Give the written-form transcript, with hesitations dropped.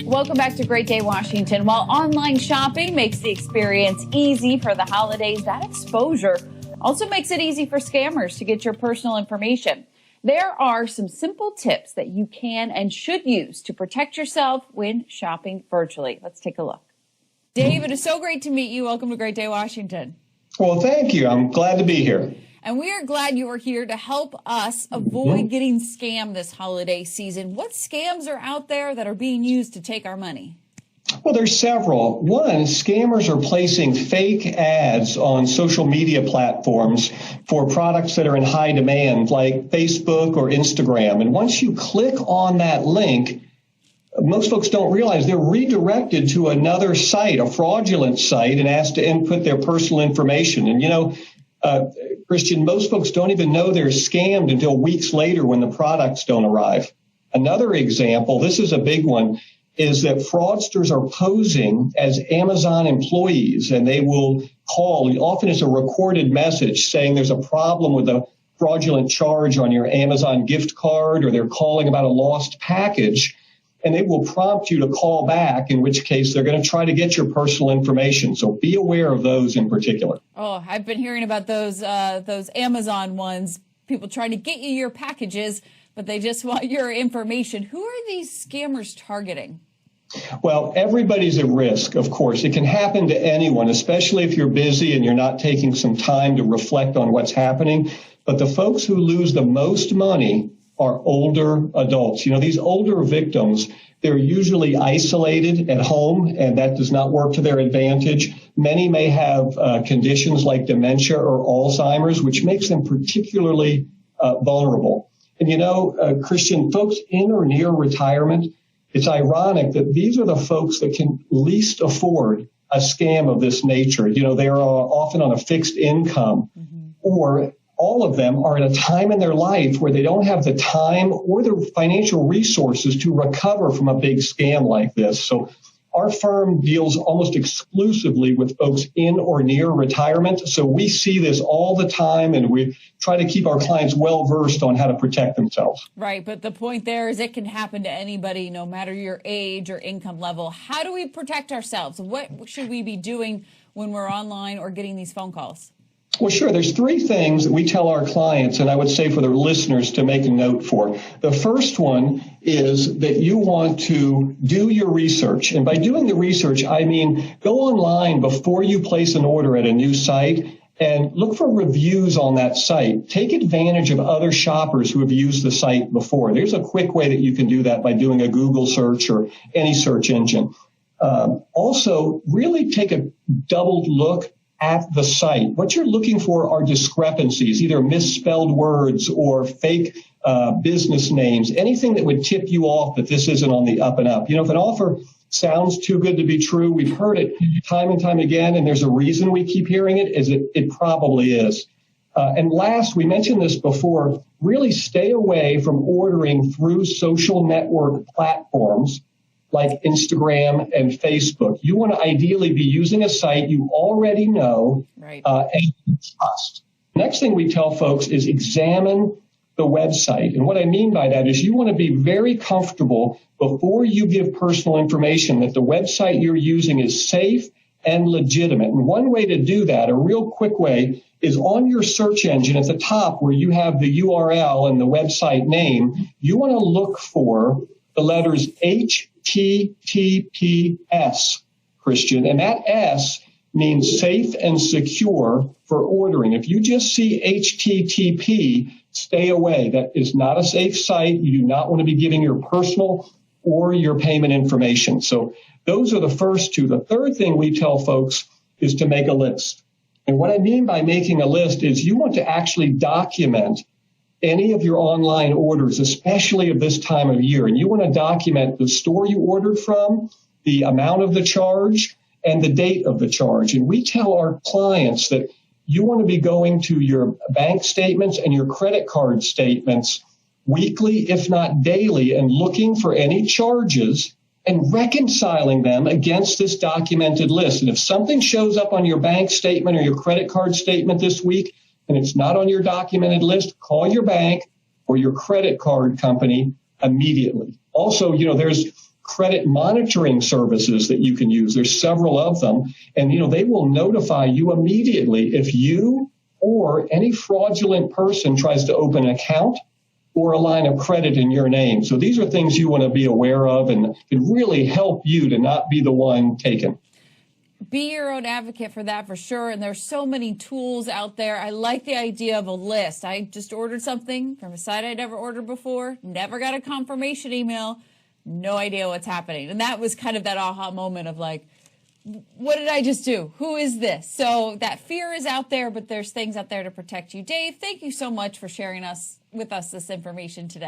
Welcome back to Great Day Washington. While online shopping makes the experience easy for the holidays, that exposure also makes it easy for scammers to get your personal information. There are some simple tips that you can and should use to protect yourself when shopping virtually. Let's take a look. Dave, it is so great to meet you. Welcome to Great Day Washington. Well, thank you. I'm glad to be here. And we are glad you are here to help us avoid getting scammed this holiday season. What scams are out there that are being used to take our money? Well, there's several. One, scammers are placing fake ads on social media platforms for products that are in high demand, like Facebook or Instagram. And once you click on that link, most folks don't realize they're redirected to another site, a fraudulent site, and asked to input their personal information. And, Christian, most folks don't even know they're scammed until weeks later when the products don't arrive. Another example, this is a big one, is that fraudsters are posing as Amazon employees, and they will call. Often it's a recorded message saying there's a problem with a fraudulent charge on your Amazon gift card, or they're calling about a lost package. And they will prompt you to call back, in which case they're going to try to get your personal information. So be aware of those in particular. Oh, I've been hearing about those Amazon ones, people trying to get you your packages, but they just want your information. Who are these scammers targeting? Well, everybody's at risk, of course. It can happen to anyone, especially if you're busy and you're not taking some time to reflect on what's happening. But the folks who lose the most money are older adults. These older victims, they're usually isolated at home, and that does not work to their advantage. Many may have conditions like dementia or Alzheimer's, which makes them particularly vulnerable. And Christian, folks in or near retirement, it's ironic that these are the folks that can least afford a scam of this nature. They are often on a fixed income, or all of them are at a time in their life where they don't have the time or the financial resources to recover from a big scam like this. So our firm deals almost exclusively with folks in or near retirement. So we see this all the time, and we try to keep our clients well versed on how to protect themselves. Right. But the point there is it can happen to anybody, no matter your age or income level. How do we protect ourselves? What should we be doing when we're online or getting these phone calls? Well, sure. There's three things that we tell our clients, and I would say for the listeners to make a note for. The first one is that you want to do your research. And by doing the research, I mean go online before you place an order at a new site and look for reviews on that site. Take advantage of other shoppers who have used the site before. There's a quick way that you can do that by doing a Google search or any search engine. Also, really take a double look at the site. What you're looking for are discrepancies, either misspelled words or fake business names, anything that would tip you off that this isn't on the up and up. If an offer sounds too good to be true, we've heard it time and time again, and there's a reason we keep hearing it, is it probably is. And last, we mentioned this before, really stay away from ordering through social network platforms like Instagram and Facebook. You want to ideally be using a site you already know, right, and trust. Next thing we tell folks is examine the website. And what I mean by that is you want to be very comfortable before you give personal information that the website you're using is safe and legitimate. And one way to do that, a real quick way, is on your search engine at the top where you have the URL and the website name, you want to look for the letters HTTPS, Christian, and that S means safe and secure for ordering. If you just see HTTP, stay away. That is not a safe site. You do not want to be giving your personal or your payment information. So those are the first two. The third thing we tell folks is to make a list. And what I mean by making a list is you want to actually document any of your online orders, especially of this time of year. And you want to document the store you ordered from, the amount of the charge, and the date of the charge. And we tell our clients that you want to be going to your bank statements and your credit card statements weekly, if not daily, and looking for any charges and reconciling them against this documented list. And if something shows up on your bank statement or your credit card statement this week, and it's not on your documented list, call your bank or your credit card company immediately. Also, there's credit monitoring services that you can use. There's several of them, and they will notify you immediately if you or any fraudulent person tries to open an account or a line of credit in your name. So these are things you want to be aware of and can really help you to not be the one taken. Be your own advocate for that, for sure. And there's so many tools out there. I like the idea of a list. I just ordered something from a site I'd never ordered before, never got a confirmation email, no idea what's happening. And that was kind of that aha moment of like, what did I just do? Who is this? So that fear is out there, but there's things out there to protect you. Dave, thank you so much for sharing with us this information today.